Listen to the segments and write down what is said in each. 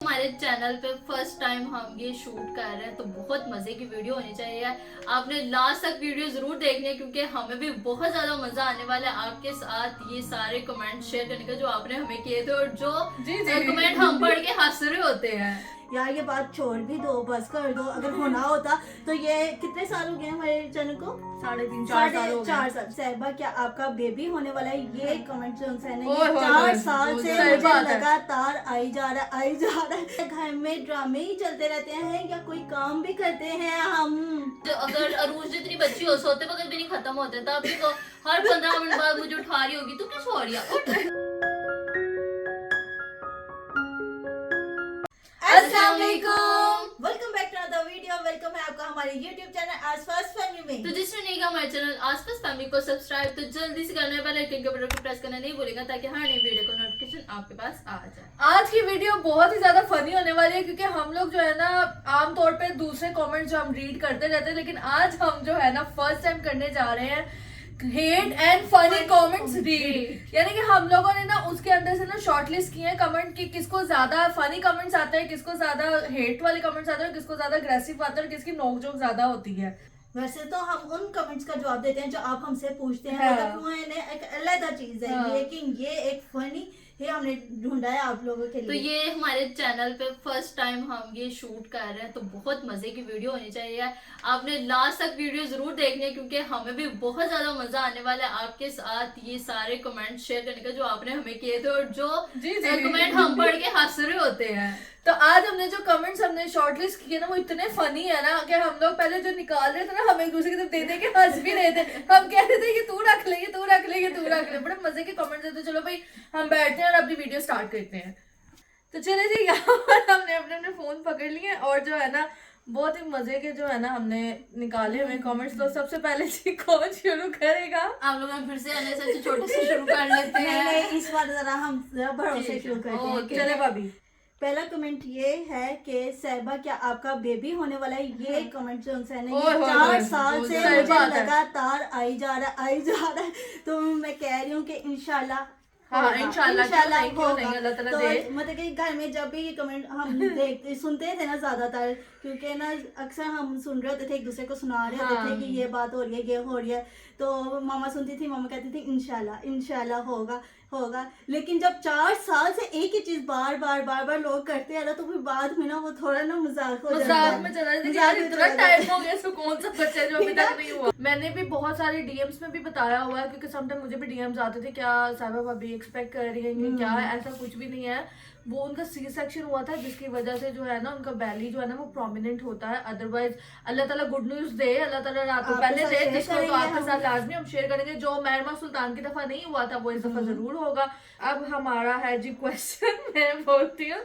हमारे चैनल पे first time हम ये शूट कर रहे हैं तो बहुत मजे की वीडियो होनी चाहिए। आपने लास्ट तक वीडियो जरूर देखनी है क्योंकि हमें भी बहुत ज्यादा मजा आने वाला है आपके साथ ये सारे कमेंट शेयर करने का जो आपने हमें किए थे और जो कमेंट हम पढ़ के हंस रहे होते हैं। यार ये बात छोड़ भी दो, बस कर दो। अगर होना होता तो ये कितने साल हो गए हमारे चैनल को? 4.5 साल। सहबा क्या आपका बेबी होने वाला है? ये कमेंट जो है 4 साल से मुझे लगातार आई जा रहा है। घर में ड्रामे ही चलते रहते हैं या कोई काम भी करते हैं हम? तो अगर अरूज जितनी बच्ची हो सोते वक्त भी नहीं खत्म होते तब भी तो हर 15 मिनट बाद मुझे उठा रही होगी, तू क्यों सो रही है? Welcome back to another video. Welcome है आपका हमारे YouTube चैनल आसपास फैमिली में। तो जिसने नहीं किया हमारे चैनल आसपास फैमिली को सब्सक्राइब तो जल्दी से करना है, बेल आइकन के बटन को प्रेस करना नहीं भूलेगा ताकि हर नई वीडियो का नोटिफिकेशन आपके पास आ जाए। आज की वीडियो बहुत ही ज्यादा फनी होने वाली है क्योंकि हम लोग जो है ना आमतौर पे दूसरे कमेंट्स जो हम रीड करते रहते हैं, लेकिन आज हम जो है ना फर्स्ट टाइम करने जा रहे हैं hate and funny comments read. यानी कि हम लोगों ने ना उसके अंदर से ना शॉर्टलिस्ट किए हैं कमेंट कि किसको ज्यादा फनी कमेंट्स आते हैं, किसको ज्यादा हेट वाले कमेंट्स आते हैं, किसको ज्यादा अग्रेसिव आते हैं और किसकी नोकझोंक ज्यादा होती है। वैसे तो हम उन कमेंट्स का जवाब देते हैं जो आप हमसे पूछते हैं, एक अलग चीज है, लेकिन ये एक फनी ये हमने ढूंढा है आप लोगों के लिए। तो ये हमारे चैनल पे फर्स्ट टाइम हम ये शूट कर रहे हैं तो बहुत मजे की वीडियो होनी चाहिए। आपने लास्ट तक वीडियो जरूर देखनी है क्योंकि हमें भी बहुत ज्यादा मजा आने वाला है आपके साथ ये सारे कमेंट शेयर करने का जो आपने हमें किए थे और जो कमेंट हम पढ़ के हंस रहे होते हैं। तो आज हमने जो कमेंट्स हमने शॉर्टलिस्ट किए ना वो इतने फनी है ना कि हम लोग पहले जो निकाल रहे थे ना हम एक दूसरे की तरफ दे के हंस भी रहे थे। हम कह रहे थे कि तू रख ले, तू रख ले, तू रख ले। बड़े मजे के कमेंट्स देते। चलो भाई हम बैठते हैं और अपनी वीडियो स्टार्ट करते हैं। तो चले जी, यहाँ पर हमने अपने फोन पकड़ लिए और जो है ना बहुत ही मजे के जो है ना हमने निकाले हुए कमेंट्स। तो सबसे पहले जी कौन शुरू करेगा? आप लोग फिर से ऐसे छोटे से शुरू कर लेते हैं। इस बार जरा हम भरोसे शुरू करते हैं। चले भाभी। पहला कमेंट ये है कि सहबा क्या आपका बेबी होने वाला है? ये कमेंट जो है 4 साल से मुझे लगातार आई जा रहा है। तो मैं कह रही हूँ कि इंशाल्लाह इंशाल्लाह तो मतलब कि घर में जब भी ये कमेंट हम देखते सुनते थे ना ज्यादातर, क्योंकि ना अक्सर हम सुन रहे होते थे, एक दूसरे को सुना रहे होते थे कि ये बात हो रही है, ये हो रही है। तो मामा सुनती थी, मामा कहती थी इंशाल्लाह होगा। लेकिन जब 4 साल से एक ही चीज बार बार लोग करते हैं ना तो फिर बाद में ना वो थोड़ा ना मजाक हो जाता है। में चला इतना टाइम हो गया इसको कौन सा बच्चा जो अभी तक नहीं हुआ। मैंने भी बहुत सारे डीएम्स में भी बताया हुआ है क्योंकि समटाइम मुझे भी डीएम्स आते थे क्या साहिबा भाभी एक्सपेक्ट कर रही है क्या? ऐसा कुछ भी नहीं है। वो उनका सी सेक्शन हुआ था जिसकी वजह से जो है ना उनका बैली जो है ना वो प्रोमिनेंट होता है। अदरवाइज अल्लाह ताला गुड न्यूज दे, अल्लाह ताला रातों पहले दे, जिसको तो आपके साथ लाजमी हम शेयर करेंगे। जो महरमा सुल्तान की दफा नहीं हुआ था वो इस दफा जरूर होगा। अब हमारा है जी क्वेश्चन। मैं बोलती हूँ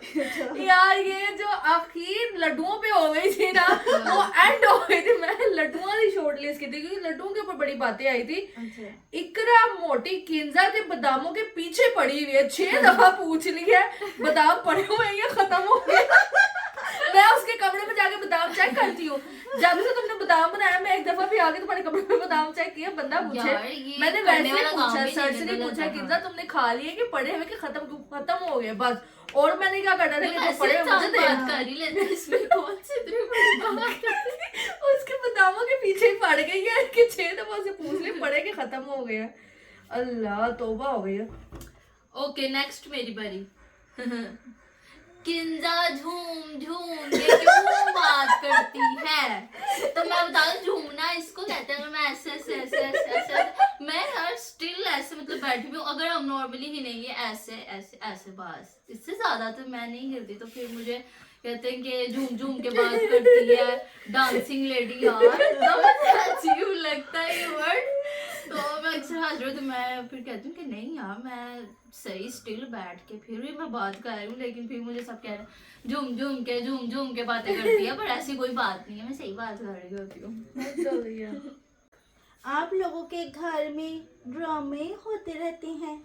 यार ये जो आखिर लड्डुओं पे हो गई थी ना वो एंड हो गई थी। मैं लड्डुओं की शॉर्टलिस्ट की थी क्योंकि लड्डुओं के ऊपर बड़ी बातें आई थी। इकरा मोटी किंजा के बादामों के पीछे पड़ी हुई है। 6 दफा पूछ ली है बादाम पड़े हुए हैं या खत्म हो गए। मैं उसके कमरे में जाके बादाम चेक करती हूँ। जब से तुमने बादाम बनाया मैं एक दफा भी आके तुम्हारे कमरे में बादाम चेक किया। बंदा पूछे, मैंने वैसे पूछा, सर से नहीं पूछा किंजा तुमने खा लिए कि पड़े हुए कि खत्म हो गए बस। और मैंने क्या करना था कि जो पड़े मुझे देना। इसमें कौन सी उसके बादामों के पीछे ही पड़ गई है कि 6 दफा से पूछ ले पड़े के खत्म हो गए। अल्लाह तौबा हो गई है। ओके नेक्स्ट मेरी बारी। किंजा झूम ये क्यों बात करती है? तो मैं बता दूं झूमना इसको कहते हैं। मैं ऐसे मैं यार स्टिल ऐसे मतलब बैठी भी हूँ। अगर हम नॉर्मली ही नहीं है ऐसे बस, इससे ज्यादा तो मैं नहीं हिलती। तो फिर मुझे कहते हैं कि झूम के बात करती है डांसिंग लेडी। यार अजीब लगता है ये वर्ड। तो मैं अक्सर हंस रही हूँ तो मैं फिर कहती हूँ कि नहीं यार मैं सही स्टिल बैठ के फिर भी मैं बात कर रही हूँ। लेकिन फिर मुझे सब कह रहे हैं झूम के बातें करती है, पर ऐसी कोई बात नहीं है, मैं सही बात कर रही होती हूँ। आप लोगों के घर में ड्रामे होते रहते हैं?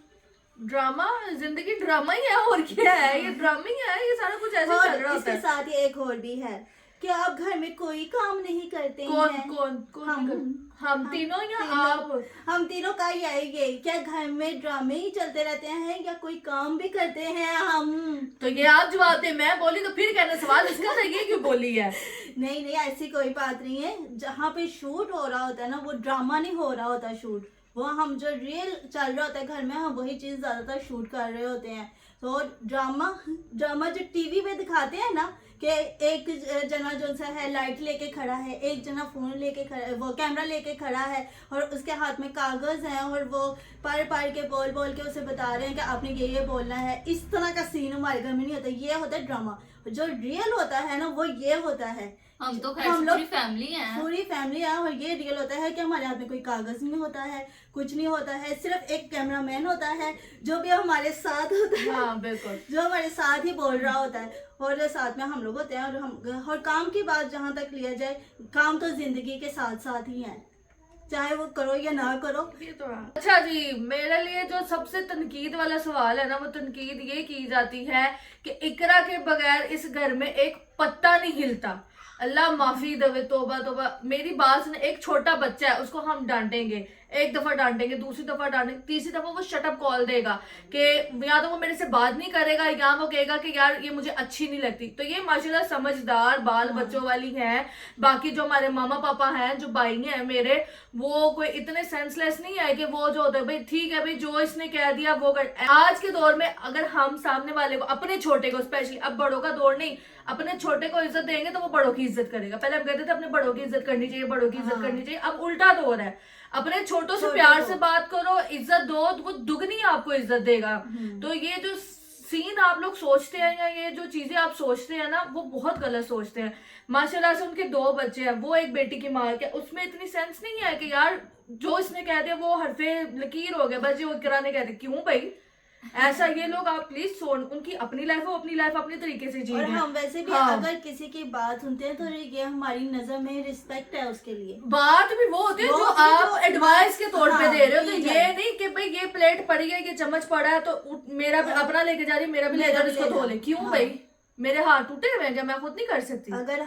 ड्रामा जिंदगी ड्रामा ही है और क्या है? ये ड्रामा ही है, ये सारा कुछ ऐसे चल रहा होता है। इसके साथ ही एक और भी है क्या आप घर में कोई काम नहीं करते कौन हैं? कौन कौन हम तीनों या तीनों। आप? हम तीनों का ही आएंगे। क्या घर में ड्रामे ही चलते रहते हैं या कोई काम भी करते हैं हम? तो ये आप जवाब दे, मैं बोली तो फिर कहना सवाल इसका था, ये क्यों बोली है? नहीं नहीं, ऐसी कोई बात नहीं है। जहाँ पे शूट हो रहा होता है ना, वो ड्रामा नहीं हो रहा होता शूट, वो हम जो रियल चल रहा होता है घर में, हम वही चीज ज्यादातर शूट कर रहे होते हैं। तो ड्रामा जो टीवी पे दिखाते हैं ना, कि एक जना जो सा है लाइट लेके खड़ा है, एक जना फोन लेके खड़ा, वो कैमरा लेके खड़ा है और उसके हाथ में कागज है और वो पढ़ के बोल के उसे बता रहे हैं कि आपने ये बोलना है। इस तरह का सीन हमारे घर में नहीं होता, ये होता है ड्रामा। जो रियल होता है ना, वो ये होता है। हम तो खैर हम लोग पूरी फैमिली है। पूरी फैमिली है और ये रियल होता है कि हमारे हाथ में कोई कागज नहीं होता है, कुछ नहीं होता है, सिर्फ एक कैमरामैन होता है जो भी हमारे साथ होता है। हाँ बिल्कुल, जो हमारे साथ ही बोल रहा होता है और साथ में हम लोग होते हैं। और काम की बात जहाँ तक लिया जाए, काम तो जिंदगी के साथ साथ ही है, चाहे वो करो या ना करो। ये तो है। अच्छा जी, मेरे लिए जो सबसे तनकीद वाला सवाल है ना, वो तनकीद ये की जाती है कि इकरा के बगैर इस घर में एक पत्ता नहीं हिलता। अल्लाह माफी दवे, तोबा तोबा। मेरी बात सुने, एक छोटा बच्चा है, उसको हम डांटेंगे, एक दफा डांटेंगे, दूसरी दफा डांटेंगे, तीसरी दफा वो शट अप कॉल देगा कि या तो वो मेरे से बात नहीं करेगा या वो कहेगा कि यार ये मुझे अच्छी नहीं लगती। तो ये माशाल्लाह समझदार बाल बच्चों वाली हैं। बाकी जो हमारे मामा पापा हैं, जो भाई हैं मेरे, वो कोई इतने सेंसलेस नहीं है कि वो जो होता है भाई ठीक है भाई जो इसने कह दिया वो कर। आज के दौर में अगर हम सामने वाले को, अपने छोटे को स्पेशली, अब बड़ों का दौर नहीं, अपने छोटे को इज्जत देंगे तो वो बड़ों की इज्जत करेगा। पहले हम कहते थे अपने बड़ों की इज्जत करनी चाहिए, बड़ों की इज्जत करनी चाहिए। अब उल्टा दौर है, अपने छोटों से प्यार से बात करो, इज्जत दो, तो वो दुगनी आपको इज्जत देगा। तो ये जो सीन आप लोग सोचते हैं या ये जो चीजें आप सोचते हैं ना, वो बहुत गलत सोचते हैं। माशाल्लाह से उनके 2 बच्चे हैं, वो एक बेटी की माँ के, उसमें इतनी सेंस नहीं है कि यार जो इसने कह दिया वो हरफे लकीर हो गया, बस जो इकरा ने कह दिया। क्यों भाई ऐसा? ये लोग आप प्लीज सुन, उनकी अपनी लाइफ है, वो अपनी लाइफ अपने तरीके से जी और रहे हैं। हम वैसे भी हाँ। अगर किसी की बात सुनते हैं तो ये हमारी नजर में रिस्पेक्ट है उसके लिए। बात भी वो होती है जो आप एडवाइस के तौर पे दे रहे हो। तो ये नहीं कि भाई ये प्लेट पड़ी है, ये चम्मच पड़ा है तो मेरा भी अपना लेके जा रही है, मेरा भी ले जा, इसको धो ले। क्यों भाई? मेरे हाथ टूटे हुए हैं क्या? मैं खुद नहीं कर सकती? अगर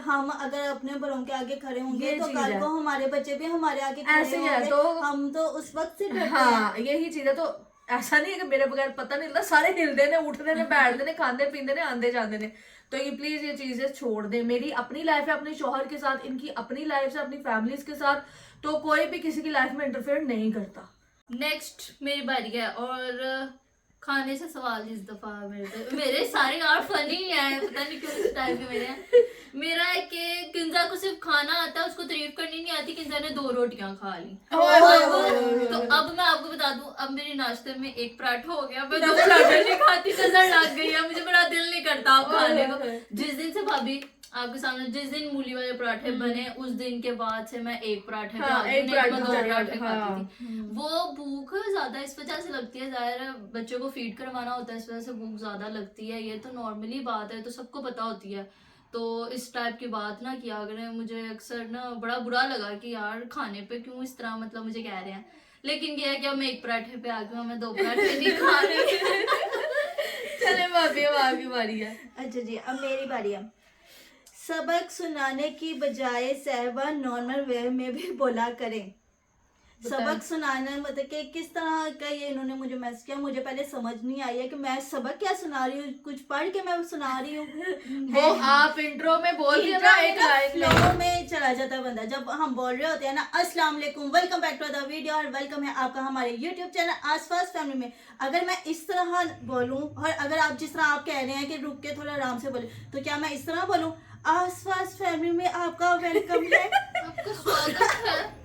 अपने बड़ों के आगे खड़े होंगे ये तो चीज कल है। को हमारे बच्चे भी हमारे आगे ऐसे खड़े ही है, होंगे, तो हम तो उस वक्त से डरते हैं। हाँ यही चीज है। तो ऐसा नहीं है कि मेरे बगैर पता नहीं लगता, सारे हिलते ने, उठते ने, बैठते ने, खाते पीते ने, आंदे जाते ने। तो ये प्लीज ये चीजें छोड़ दे। मेरी अपनी लाइफ है अपने शौहर के साथ, इनकी अपनी लाइफ है अपनी फैमिलीज के साथ, तो कोई भी किसी की लाइफ में इंटरफेयर नहीं करता। नेक्स्ट मेरी बारी है और खाने से सवाल इस दफा मेरे सारे यार फनी है, पता नहीं क्यों इस टाइप के मेरे हैं। मेरा है कि किंजा को सिर्फ खाना आता है, उसको तारीफ करनी नहीं आती। किंजा ने 2 रोटियां खा ली। तो अब मैं आपको बता दूं, अब मेरे नाश्ते में 1 पराठा हो गया, मैं 2 पराठे नहीं खाती, नजर लग गई है, मुझे बड़ा दिल नहीं करता अब खाने को। जिस दिन से भाभी आपके सामने, जिस दिन मूली वाले पराठे बने, उस दिन के बाद से मैं 1 पराठे हाँ, खाती थी, 1 पराठा, 2 पराठे हाँ। खाती थी। वो भूख ज्यादा इस वजह से लगती है, जाहिर है बच्चों को फीड करवाना होता है, इस वजह से भूख ज्यादा लगती है। ये तो नॉर्मली बात है, तो सबको पता होती है। तो इस टाइप की बात ना किया करें। मुझे अक्सर ना बड़ा बुरा लगा कि यार खाने पे क्यों इस तरह मतलब मुझे कह रहे हैं। लेकिन ये है कि अब मैं 1 पराठे पे आ गई हूँ, मैं 2 पराठे नहीं खा रही। चले भाभी अब आपकी बारी है। अच्छा जी, अब मेरी बारी है। सबक सुनाने की बजाय साहिबा नॉर्मल वे में भी बोला करें। सबक सुनाना मतलब कि किस तरह का ये इन्होंने मुझे मैसेज किया, मुझे पहले समझ नहीं आई है कि मैं सबक क्या सुना रही हूँ, कुछ पढ़ के मैं सुना रही हूँ। वो आप इंट्रो में बोल दिया ना, एक लाइन में फ्लो में चला जाता है बंदा। जब हम बोल रहे होते हैं ना अस्सलाम वालेकुम, welcome back to the video, और वेलकम है आपका हमारे यूट्यूब चैनल आसपास फैमिली में। अगर मैं इस तरह बोलूं और अगर आप जिस तरह आप कह रहे हैं कि रुक के थोड़ा आराम से बोले, तो क्या मैं इस तरह बोलूं आसपास फैमिली में आपका वेलकम है, आपका स्वागत है।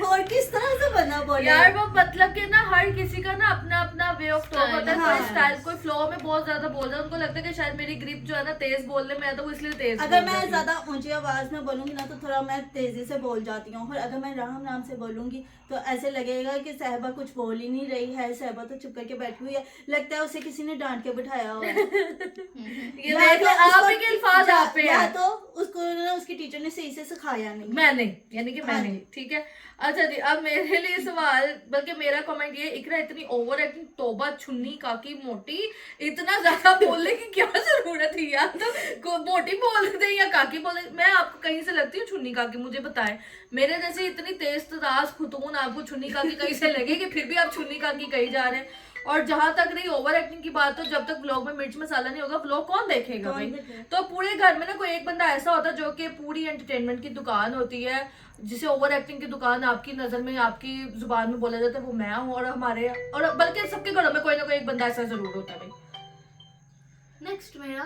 और किस तरह से बंदा बोले यार? वो मतलब कि ना हर किसी का ना अपना अपना वे ऑफ टॉक होता है। हाँ। कोई स्टाइल, कोई फ्लो में बहुत ज्यादा बोल रहा है, उनको लगता है कि शायद मेरी ग्रिप जो है ना तेज बोलने में है, तो वो इसलिए तेज अगर बोल मैं जाती है। ज्यादा ऊंची आवाज में बोलूंगी ना तो थोड़ा मैं तेजी से बोल जाती हूँ, और अगर मैं राम नाम से बोलूंगी तो ऐसे लगेगा कि साहिबा कुछ बोल ही नहीं रही है, साहिबा तो चुप करके बैठी हुई है, लगता है उसे किसी ने डांट के बिठाया हुआ है। ये देख लो, आप ही के अल्फाज आप पे या हैं। तो उसको ना उसकी टीचर ने सही से सिखाया नहीं। मैंने यानी कि हाँ मैंने, जी। ठीक है। अच्छा जी, अब मेरे लिए सवाल, बल्कि मेरा कमेंट ये, इकरा इतनी ओवर एक्टिंग, तोबा, छुन्नी, काकी, मोटी, इतना ज्यादा बोलने की क्या जरूरत थी यार? तो को मोटी बोल दे या काकी बोल दे, मैं आपको कहीं से लगती हूँ छुन्नी काकी, मुझे बताएं। मेरे जैसे इतनी तेज तराज खुतून आपको छुन्नी काकी कहीं से लगे कि फिर भी आप छुन्नी काकी कही जा रहे हैं। और जहां तक रही ओवर एक्टिंग की बात, तो जब तक व्लॉग में मिर्च मसाला नहीं होगा व्लॉग कौन देखेगा भाई। तो पूरे घर में ना कोई एक बंदा ऐसा होता है जो कि पूरी एंटरटेनमेंट की दुकान होती है, जिसे ओवर एक्टिंग की दुकान आपकी नजर में, आपकी जुबान में बोला जाता है, वो मैं हूँ। और हमारे, और बल्कि सबके घरों में कोई ना कोई एक बंदा ऐसा जरूर होता है भाई। नेक्स्ट मेरा,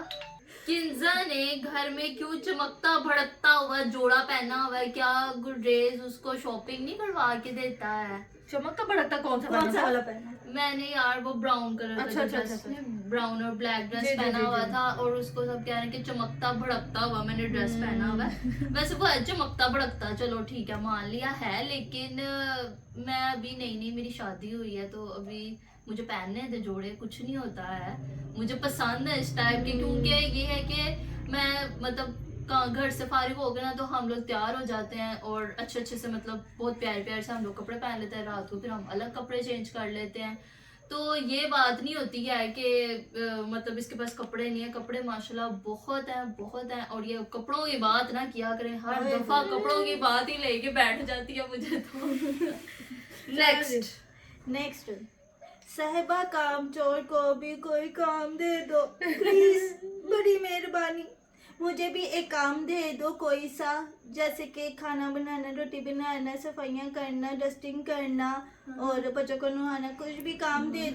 किंजा ने घर में क्यों चमकता भड़कता हुआ जोड़ा पहना हुआ है? क्या गुडरेज उसको शॉपिंग नहीं करवा के देता है? चमकता भड़कता कौन सा वाला पहना है? मैंने यार वो ब्राउन कलर अच्छा, का अच्छा, ड्रेस, अच्छा। ब्राउन और ब्लैक ड्रेस जी, जी, पहना जी, हुआ जी। था, और उसको सब कह रहे हैं कि चमकता भड़कता हुआ मैंने ड्रेस पहना हुआ है। वैसे वो है चमकता भड़कता, चलो ठीक है मान लिया है, लेकिन मैं अभी नई मेरी शादी हुई है, तो अभी मुझे पहनने थे जोड़े, कुछ नहीं होता है। मुझे पसंद है इस टाइप के, क्योंकि ये है कि मैं मतलब घर से फारिग हो गए ना, तो हम लोग तैयार हो जाते हैं और अच्छे अच्छे से, मतलब बहुत प्यारे प्यारे से हम लोग कपड़े पहन लेते हैं। रात को फिर हम अलग कपड़े चेंज कर लेते हैं। तो ये बात नहीं होती है कि मतलब इसके पास कपड़े नहीं है, कपड़े माशाल्लाह बहुत हैं। और ये कपड़ों की बात ना किया करें, हर दफा कपड़ों की बात ही लेके बैठ जाती है मुझे तो। नेक्स्ट साहिबा, काम चोर को भी कोई काम दे दो प्लीज, बड़ी मेहरबानी। मुझे भी एक काम दे दो कोई सा, जैसे कि खाना बनाना, रोटी बनाना, सफाइयाँ करना, डस्टिंग करना और बच्चों को नहाना, कुछ भी काम दे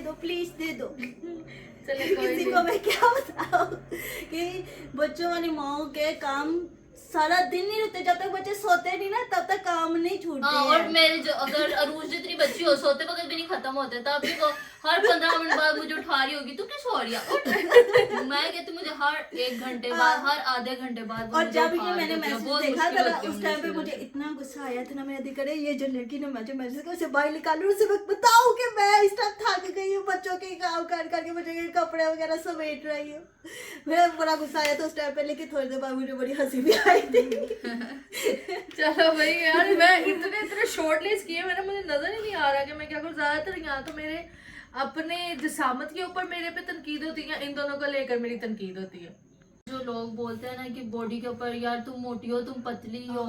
दो प्लीज, दे दो। किसी को मैं क्या बताऊँ कि बच्चों वाली माओ के काम सारा दिन नहीं रुकते, जब तक बच्चे सोते नहीं ना तब तक काम नहीं छूटते हाँ, हैं। और मेरे जो अगर अरूज जितनी बच्ची हो, सोते वक्त भी नहीं खत्म होते, तब भी वो हर 15 मिनट बाद मुझे उठा रही होगी, तू क्या सो रही है? मैं कहती मुझे हर 1 घंटे बाद, हर आधे घंटे बाद। और जब ये मैंने मैसेज देखा था ना, उस टाइम पे मुझे इतना गुस्सा आया था ना, मेरा दिल करे ये जो लड़की ने मुझे मैसेज किया उसे बाहर निकालूं, उसे बताऊं कि मैं इस टाइम थक गई हूँ, बच्चों के काम कर करके मुझे ये कपड़े वगैरह समेट रही हूँ। मेरा बड़ा गुस्सा आया था उस टाइम पे, लेकिन थोड़ी देर बाद मुझे बड़ी हंसी भी आई थी। चलो भाई यार, मैं इतने शॉर्ट लिस्ट किए मैंने, मुझे नजर ही नहीं आ रहा कि मैं क्या करूँ। ज्यादातर यहाँ तो मेरे अपने जिसामत के ऊपर मेरे पे तनकीद होती है, इन दोनों को लेकर मेरी तनकीद होती है। जो लोग बोलते हैं ना कि बॉडी के ऊपर, यार तुम मोटी हो, तुम पतली हो,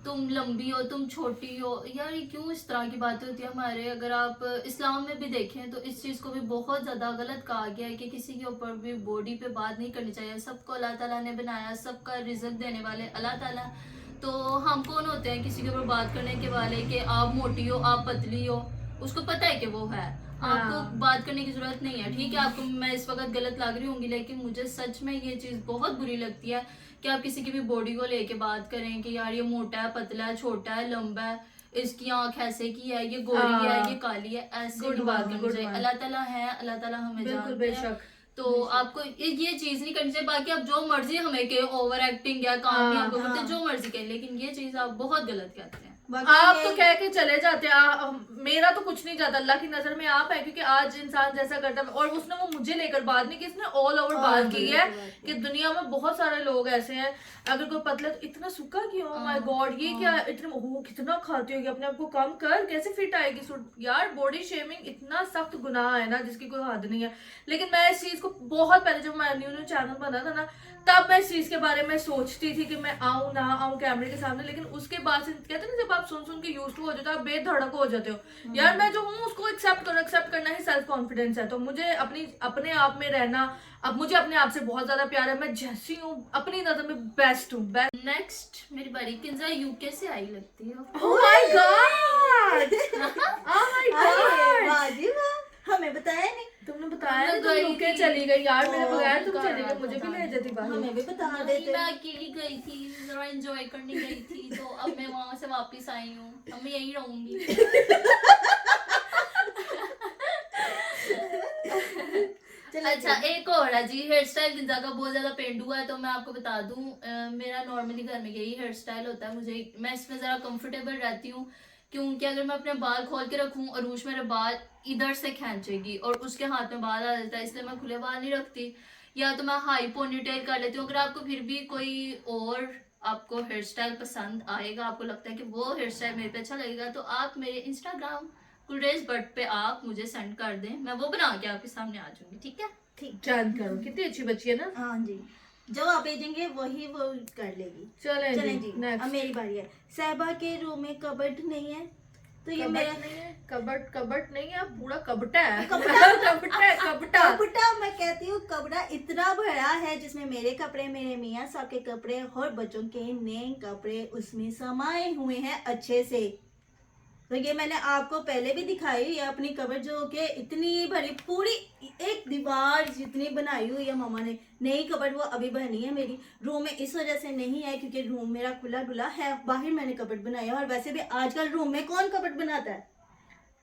तुम लंबी हो, तुम छोटी हो, यार ये क्यों इस तरह की बातें होती है हमारे। अगर आप इस्लाम में भी देखें तो इस चीज़ को भी बहुत ज़्यादा गलत कहा गया है कि किसी के ऊपर भी बॉडी पे बात नहीं करनी चाहिए। सबको अल्लाह ताला ने बनाया, सबका रिज़्क देने वाले अल्लाह ताला। तो हम कौन होते हैं किसी के ऊपर बात करने के वाले कि आप मोटी हो, आप पतली हो? उसको पता है कि वो है, आपको बात करने की जरूरत नहीं है। ठीक है, आपको मैं इस वक्त गलत लग रही होंगी, लेकिन मुझे सच में ये चीज़ बहुत बुरी लगती है कि आप किसी की भी बॉडी को लेके बात करें कि यार ये मोटा है, पतला है, छोटा है, लंबा है, इसकी आंख ऐसे की है, ये गोरी है, ये काली है, ऐसे नहीं बात करनी चाहिए। अल्लाह ताला है, अल्लाह ताला हमें जानते हैं, तो आपको ये चीज नहीं करनी चाहिए। बाकी आप जो मर्जी हमें के ओवर एक्टिंग या काम नहीं आपको करते, जो मर्जी करें, लेकिन ये चीज आप बहुत गलत कहते हैं। आप तो कह के चले जाते हैं, मेरा तो कुछ नहीं जाता, अल्लाह की नजर में आप है, क्योंकि आज इंसान जैसा करता है। और उसने वो मुझे लेकर बात नहीं की, इसने ऑल ओवर बात की है कि दुनिया में बहुत सारे लोग ऐसे हैं, अगर कोई पतला तो इतना सूखा क्यों, माय गॉड ये क्या, इतना वो कितना खाती होगी, अपने आप को कम कर, कैसे फिट आएगी सूट। यार बॉडी शेमिंग इतना सख्त गुनाह है ना जिसकी कोई हद नहीं है। लेकिन मैं इस चीज को बहुत पहले, जब मैं न्यू चैनल बना था ना, तब मैं इस चीज के बारे में सोचती थी कि मैं आऊं ना आऊं कैमरे के सामने। लेकिन उसके बाद से कहते हैं ना, जब आप सुन के यूज्ड टू हो जाते हो, आप बेधड़क हो जाते हो। यार मैं जो हूँ उसको एक्सेप्ट करो, एक्सेप्ट करना ही सेल्फ कॉन्फिडेंस है। तो मुझे अपने आप में रहना, अब मुझे अपने आप से बहुत ज्यादा प्यार है, मैं जैसी हूँ अपनी नजर में बेस्ट हूँ। नेक्स्ट मेरी बड़ी किंजा, यूके से आई लगती है। Oh my God, oh my God, वाह जी वाह, हमें बताया नहीं। तुमने बताया तुम यूके चली गई यार, मेरे बगैर तुम चली गई, मुझे भी ले जाती बाहर। हमें भी बता नहीं, देते। मैं अकेली गई थी, जरा एंजॉय करने गई थी, तो अब मैं वहां से वापस आई हूँ, अब मैं यही रहूंगी। अच्छा एक और है जी, हेयर स्टाइल किंजा का बहुत ज्यादा पेंडू है, तो मैं आपको बता दूं, मेरा नॉर्मली घर में यही हेयर स्टाइल होता है। मैं इसमें जरा कंफर्टेबल रहती हूँ, क्योंकि अगर मैं अपने बाल खोल के रखूं, अरूज मेरे बाल इधर से खींचेगी और उसके हाथ में बाल आ जाता है, इसलिए मैं खुले बाल नहीं रखती। या तो मैं हाई पोनीटेल कर लेती हूँ। अगर आपको फिर भी कोई और आपको हेयर स्टाइल पसंद आएगा, आपको लगता है कि वो हेयर स्टाइल मेरे पे अच्छा लगेगा, तो आप मेरे इंस्टाग्राम गुलरेज बट पे आप मुझे सेंड कर दें, मैं वो बना के आपके सामने आ जाऊंगी। ठीक है, ठीक जान करो, कितनी अच्छी बच्ची है ना। हाँ जी। जो आप भेजेंगे वही वो कर लेगी। चलें चलें जी जी, नेक्स्ट। अब मेरी बारी है। सहबा के रूम में कबर्ड नहीं है, तो ये मेरा नहीं है, कबट नहीं है, पूरा कबटा है। कबटा। कबटा है, कबटा। कपड़ा, मैं कहती हूँ कपड़ा इतना बड़ा है जिसमें मेरे कपड़े, मेरे मियाँ साहब के कपड़े और बच्चों के नए कपड़े उसमें समाये हुए हैं अच्छे से। तो ये मैंने आपको पहले भी दिखाई है अपनी कबर, जो कि इतनी भरी पूरी एक दीवार जितनी बनाई हुई है मामा ने। नई कबर वो अभी बनी है मेरी रूम में, इस वजह से नहीं है क्योंकि रूम मेरा खुला डुला है, बाहर मैंने कबट बनाई है। और वैसे भी आजकल रूम में कौन कबट बनाता है?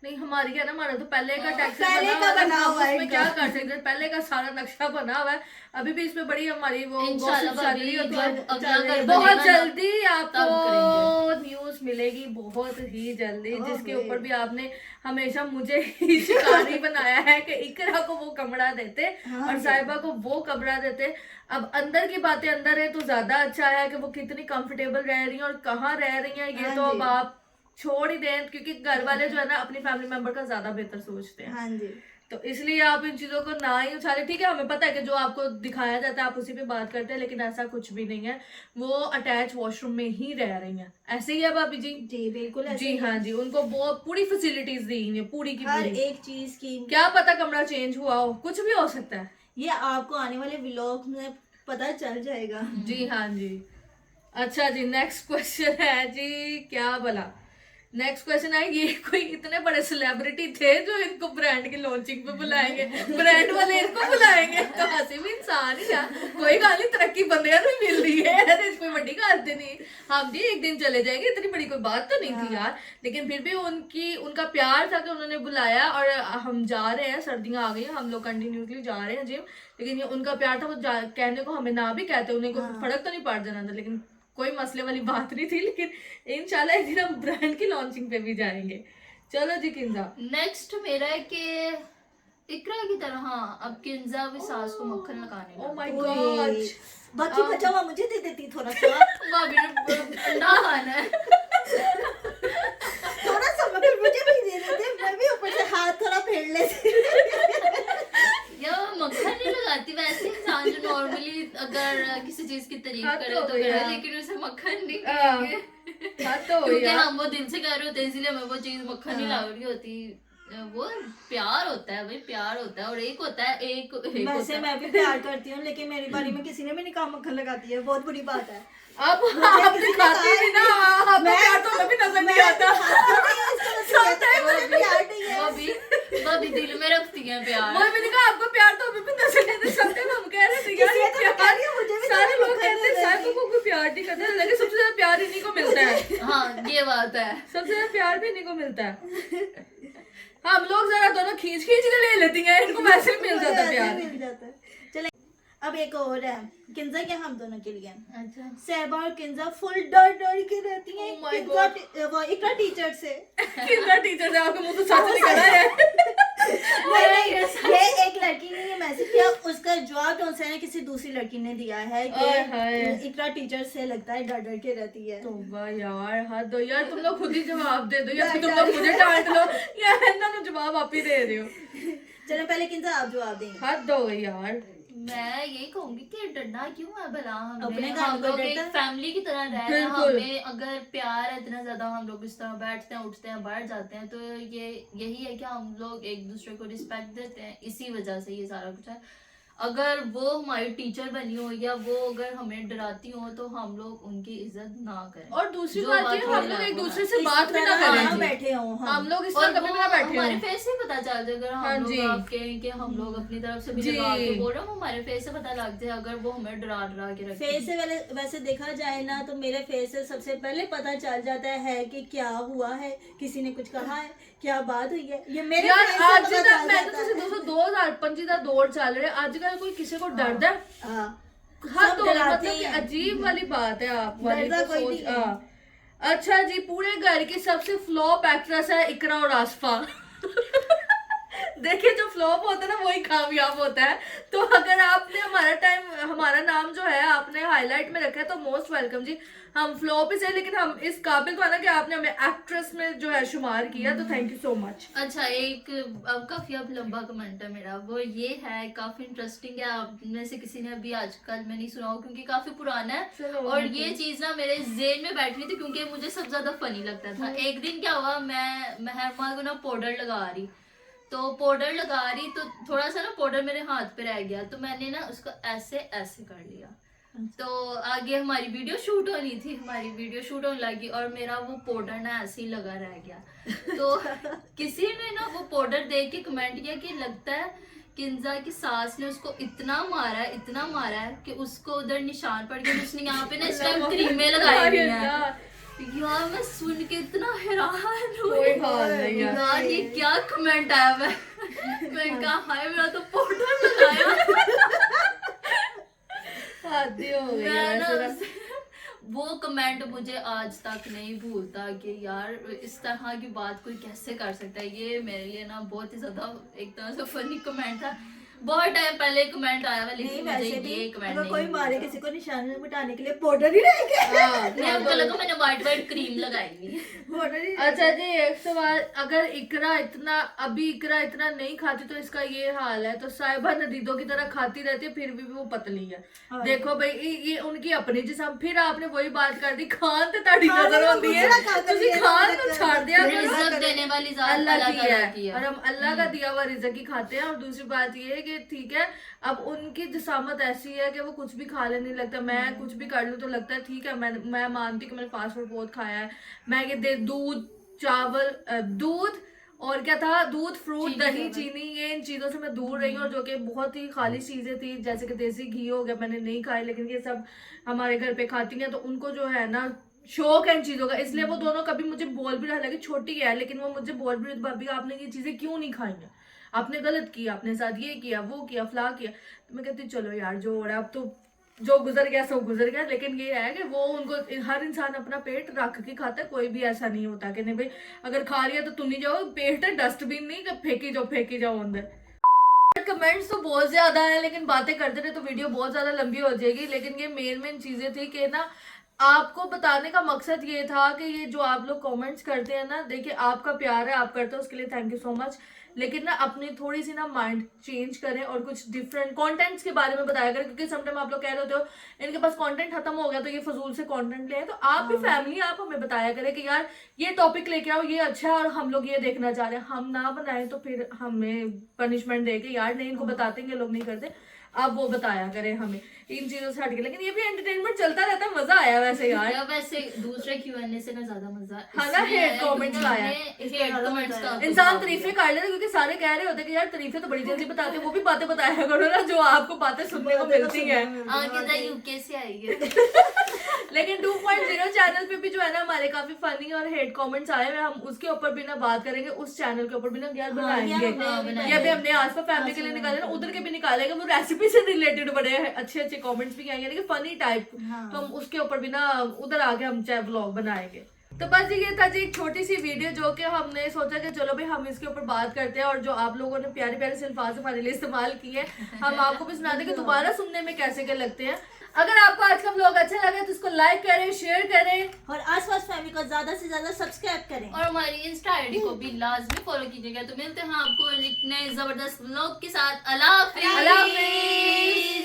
नहीं हमारी क्या ना, हमारा तो पहले का टैक्स पहले का बना हुआ है उसमें क्या इनका। कर सकते हैं, पहले का सारा नक्शा बना हुआ है। अभी भी इसमें बड़ी हमारी वो इंशाल्लाह gossip चल रही होती है। जब अगला घर बहुत बनेगा ना, जल्दी तब आपको न्यूज मिलेगी, बहुत ही जल्दी, जिसके ऊपर भी आपने हमेशा मुझे ही शिकारी बनाया है कि इकरा को वो कमरा देते हाँ और जी। साहिबा को वो कमरा देते। अब अंदर की बातें अंदर है तो ज्यादा अच्छा है कि वो कितनी कंफर्टेबल रह रही हैं और कहाँ रह रही हैं, ये हाँ तो अब जी। आप छोड़ ही दें, क्योंकि घर वाले जो है ना अपनी फैमिली मेंबर का ज्यादा बेहतर सोचते हैं। हाँ जी, तो इसलिए आप इन चीजों को ना ही उछाले। ठीक है, हमें पता है कि जो आपको दिखाया जाता है आप उसी पे बात करते हैं, लेकिन ऐसा कुछ भी नहीं है। वो अटैच वॉशरूम में ही रह रही हैं, ऐसे ही है भाभी जी। जी बिल्कुल ऐसे जी ही है। हाँ जी, उनको वो पूरी फैसिलिटीज दी हुई है, पूरी की हर पूरी। एक चीज की। क्या पता कमरा चेंज हुआ हो, कुछ भी हो सकता है। ये आपको आने वाले व्लॉग में पता चल जाएगा। जी हाँ जी। अच्छा जी, नेक्स्ट क्वेश्चन है जी, क्या भला नेक्स्ट क्वेश्चन है, ये कोई इतने बड़े सेलिब्रिटी थे जो इनको ब्रांड की लॉन्चिंग पे बुलाएंगे, ब्रांड वाले इनको बुलाएंगे? तो हंसी भी इंसान ही है, कोई गल नहीं, तरक्की बंदे नहीं मिल रही है, कोई बड़ी बात नहीं। हम जी एक दिन चले जाएंगे, इतनी बड़ी कोई बात तो नहीं थी यार। लेकिन फिर भी उनका प्यार था कि उन्होंने बुलाया, और हम जा रहे हैं, सर्दियां आ गई हैं, हम लोग कंटिन्यूसली जा रहे हैं जिम, लेकिन ये उनका प्यार था, वो कहने को हमें ना भी कहते, उन्हें कोई फर्क तो नहीं पड़ जाना था, लेकिन कोई मसले वाली बात नहीं थी। लेकिन इंशाल्लाह एक दिन हम ब्रांड की लॉन्चिंग पे भी जाएंगे। चलो जी किंजा। नेक्स्ट मेरा है कि इकरा की तरह हाँ अब किंजा भी सास को मक्खन लगाने ओह लगा। माय ओए, गॉड। बाकी बचा हुआ मुझे दे देती थोड़ा सा। भाभी ने अंडा खाना है। थोड़ा सा मगर मुझे भी दे देते, मैं भी ऊपर से हाथ थोड़ा फेर लेती। या मक्खन नहीं लगाती, वैसे इंसान जो नॉर्मली अगर किसी चीज की तारीफ हाँ करे तो तो करे, भैया। लेकिन उसे मक्खन नहीं हाँ। करेंगे हाँ तो क्योंकि यार, हम वो दिल से कर रहे होते हैं, इसलिए हमें वो चीज मक्खन नहीं लग रही होती। वो प्यार होता है भाई, प्यार होता है। और एक होता है एक वैसे होता है मैं भी प्यार करती हूँ, लेकिन मेरी बारी में किसी ने भी निकाह मक्खन लगाती है, बहुत बुरी बात है। अब आप दिखाती भी ना, आप प्यार तो हमें भी नजर नहीं आता। वो भी दिल में रखती है प्यार। वो मैंने कहा आपको प्यार तो हमें भी नजर नहीं आता, समटाइम हम कह रहे थे यार ये किसी ने तो प्यार, कहा नहीं, मुझे भी सारे थोड़ा लोग मक्खन कहते हैं दे साहब को कोई प्यार नहीं करता, लेकिन सबसे ज्यादा प्यार इन्हीं को मिलता है। हाँ ये बात है। सबसे ज्यादा प्यार भी इन्हीं को मिलता है। हम लोग जरा दोनों खींच खींच के ले लेती हैं, इनको वैसे ही मिल जाता है प्यार। मिल जाता है। चले अब एक और है किंजा के हम दोनों के लिए। अच्छा सहबा और किंजा फुल डर डर के रहती हैं। Oh my Kinza God. वो इकरा टीचर से। कितना टीचर से आपके मुंह से सच निकला है। नहीं, ये एक लड़की ने मैसेज किया, उसका जवाब टोनसा ने किसी दूसरी लड़की ने दिया है ओए हाय। कि इकरा टीचर से लगता है डर डर के रहती है। तौबा यार, हद हो यार, तुम लोग खुद ही जवाब दे दो, या फिर तुम लोग मुझे डांट लो, या इन्होंने जवाब आप ही दे रहे हो। चलो पहले किंजा आप जवाब देंगे। हद हो गई यार। मैं यही कहूंगी कि डरना क्यों है भला, अपने हमने घर हम में लोग डरता एक है। फैमिली की तरह रह रहे हैं। बिल्कुल। हमें अगर प्यार है इतना ज्यादा, हम लोग इस तरह बैठते हैं उठते हैं बाहर जाते हैं, तो ये यही है कि हम लोग एक दूसरे को रिस्पेक्ट देते हैं, इसी वजह से ये सारा कुछ है। अगर वो हमारी टीचर बनी हो या वो अगर हमें डराती हो तो हम लोग उनकी इज्जत ना करें। और दूसरी जो बात बात ये, हो हम रहा लोग है एक वो दूसरे है। से बात भी ना इस तरह करें। बैठे हो हम लोग इस और तरह कभी भी ना बैठे हमारे हो। फेस से पता चल जाए, अगर हाँ हम लोग जी। आप कहें कि हम लोग अपनी तरफ से भी जी। लगा के बोल रहे हैं, वो हमारे फेस से पता लग जाए अगर वो हमें डरा डरा के रखते फेस से वैसे देखा जाए ना तो मेरे फेस से सबसे पहले पता चल जाता है कि क्या हुआ है, किसी ने कुछ कहा है, क्या बात हुई है, ये मेरे यार face से आज पता तक चल मैं तो जाता तुझे है। 2025 ਦਾ ਦੌਰ ਚੱਲ ਰਿਹਾ, ਅੱਜ ਕੱਲ कोई किसी को डरदा है? हाँ, हाँ सब तो डराते मतलब कि हैं। अजीब वाली बात है आप वाली डरदा तो कोई सोच। नहीं है। हाँ। अच्छा जी, पूरे घर की सबसे फ्लॉप एक्ट्रेस है इकरा और आसफा। देखिए जो फ्लॉप होता है ना वही कामयाब होता है। तो अगर आपने हमारा नाम जो है आपने हाईलाइट में रखा है तो मोस्ट वेलकम जी। हम फ्लॉप ही से लेकिन हम इस काबिल तो ना कि आपने हमें एक्ट्रेस में जो है शुमार किया, तो थैंक यू सो मच। अच्छा, एक अब काफी अब लंबा कमेंट है मेरा, वो ये है, काफी इंटरेस्टिंग है। आप में से किसी ने अभी आजकल मैं नहीं सुना हो क्योंकि काफी पुराना है, चलो, और ये चीज ना मेरे जेन में बैठ रही थी क्योंकि मुझे सबसे ज्यादा फनी लगता था। एक दिन क्या हुआ, मैं महरमा को ना पाउडर लगा रही, तो पाउडर लगा रही तो थोड़ा सा ना पाउडर मेरे हाथ पे रह गया, तो मैंने ना उसको ऐसे ऐसे कर लिया। तो आगे हमारी वीडियो शूट होने लगी और मेरा वो पाउडर ना ऐसे ही लगा रह गया। तो किसी ने ना वो पाउडर देख के कमेंट किया कि लगता है किंजा की सास ने उसको इतना मारा है कि उसको उधर निशान पड़ गया, उसने यहाँ पे ना इस टाइम क्रीमें लगाई हुई हैं। यार मैं सुन के इतना हैरान कोई हाल नहीं यार। यार ये क्या कमेंट आया। मैं कहा हाय मेरा तो पाउडर लगाया। शादी हो गई मैं है ना वैसे वो कमेंट मुझे आज तक नहीं भूलता कि यार इस तरह की बात कोई कैसे कर सकता है। ये मेरे लिए ना बहुत ही ज्यादा एक तरह से फनी कमेंट था। बहुत टाइम पहले कमेंट आया हुआ, नहीं लेकिन वैसे मुझे भी ये कमेंट अगर कोई नहीं मारे भूलता। किसी को निशान मिटाने के लिए पाउडर ही रह गया। नहीं, हमको लगा मैंने व्हाइट क्रीम लगाई हुई। पाउडर ही अच्छा जी, एक सवाल, अगर इकरा इतना नहीं खाती तो इसका ये हाल है, तो साहिबा नदीदों की तरह खाती रहती है फिर भी वो पतली है। हाँ। देखो भाई ये उनकी अपनी जिसम, फिर आपने वही बात कर दी, खान तो ताड़ी खान नजर तो होती है, दूसरा खा कर तुसी लिया, खान दूसरा को छाड़ दिया करो। रिज़्क़ देने वाली ज़ात अल्लाह अल्लाह की ताला की है है। और हम अल्लाह का दिया हुआ रिज़्क़ ही खाते हैं। और दूसरी बात ये है कि ठीक है, अब उनकी जिसामत ऐसी है कि वो कुछ भी खा लेने लगता है। मैं कुछ भी कर लूँ तो लगता है ठीक है, मैं मानती कि मैंने फास्ट फूड बहुत खाया है। मैं ये दूध चावल दूध और क्या था, दूध फ्रूट चीनी, दही चावल। चीनी, ये इन चीजों से मैं दूर रही हूँ, और जो कि बहुत ही खालिश चीजें थी, जैसे कि देसी घी हो गया, मैंने नहीं खाई, लेकिन ये सब हमारे घर पे खाती हैं, तो उनको जो है ना शौक है इन चीजों का, इसलिए वो दोनों कभी मुझे बोल भी रहा, हालांकि छोटी है लेकिन वो मुझे बोल भी रही, भाभी आपने ये चीजें क्यों नहीं खाई हैं, आपने गलत किया, अपने साथ ये किया वो किया फला किया। तो मैं कहती चलो यार जो हो रहा है अब तो जो गुजर गया सो गुजर गया। लेकिन ये है कि वो उनको, हर इंसान अपना पेट रख के खाता है, कोई भी ऐसा नहीं होता कि नहीं भाई अगर खा रही है तो तुम नहीं जाओ, पेट है डस्टबिन नहीं कि फेंकी जाओ अंदर। कमेंट्स तो बहुत ज्यादा है, लेकिन बातें करते रहे तो वीडियो बहुत ज्यादा लंबी हो जाएगी। लेकिन ये मेन चीजें थी कि ना आपको बताने का मकसद ये था कि ये जो आप लोग कमेंट्स करते हैं ना, देखिए आपका प्यार है, आप करते हो उसके लिए थैंक यू सो मच। लेकिन ना अपनी थोड़ी सी ना माइंड चेंज करें और कुछ डिफरेंट कंटेंट्स के बारे में बताया करें, क्योंकि समटाइम आप लोग कह रहे होते हो इनके पास कंटेंट खत्म हो गया तो ये फजूल से कंटेंट ले आए। तो आप भी फैमिली आप हमें बताया करें कि यार ये टॉपिक लेके आओ, ये अच्छा है और हम लोग ये देखना चाह रहे हैं। हम ना बनाए तो फिर हमें पनिशमेंट दे के यार नहीं इनको बताते हैं, लोग नहीं करते, अब वो बताया करें हमें इन चीजों से हटके। लेकिन ये भी एंटरटेनमेंट चलता रहता है, मजा आया वैसे यार। या वैसे दूसरे Q&A से ना ज्यादा मजा हाँ ना, hate comments आया। इंसान तारीफे कर लेते क्योंकि सारे कह रहे होते कि यार तारीफे तो बड़ी जल्दी बताते हैं, वो भी बातें बताया करो ना जो आपको बातें सुनने को मिलती हैं। यूके से आई है। लेकिन 2.0 चैनल पे भी जो है ना हमारे काफी फनी और हेट कमेंट्स आए हुए, हम उसके ऊपर भी ना बात करेंगे, उस चैनल के ऊपर भी ना यार बनाएंगे। ये भी हमने आसपा फैमिली के लिए निकाले ना, उधर के भी निकालेंगे, वो रेसिपी से रिलेटेड बड़े अच्छे कमेंट्स भी आएंगे, फनी टाइप, तो हम उसके ऊपर भी ना उधर आके हम चाहे व्लॉग बनाएंगे। तो बस ये था जी एक छोटी सी वीडियो जो कि हमने सोचा कि चलो भाई हम इसके ऊपर बात करते हैं, और जो आप लोगों ने प्यारे प्यारे से अल्फाज हमारे लिए इस्तेमाल किए हम आपको भी सुनाते कि दोबारा सुनने में कैसे क्या लगते हैं। अगर आपको आज का व्लॉग अच्छा लगा तो इसको लाइक करें, शेयर करें और आसपास फैमिली को ज्यादा से ज्यादा सब्सक्राइब करें, और हमारी इंस्टा आईडी को भी लाजमी फॉलो कीजिएगा। तो मिलते हैं आपको एक नए जबरदस्त व्लॉग के साथ। अल्लाह हाफिज़। अल्लाह हाफिज़।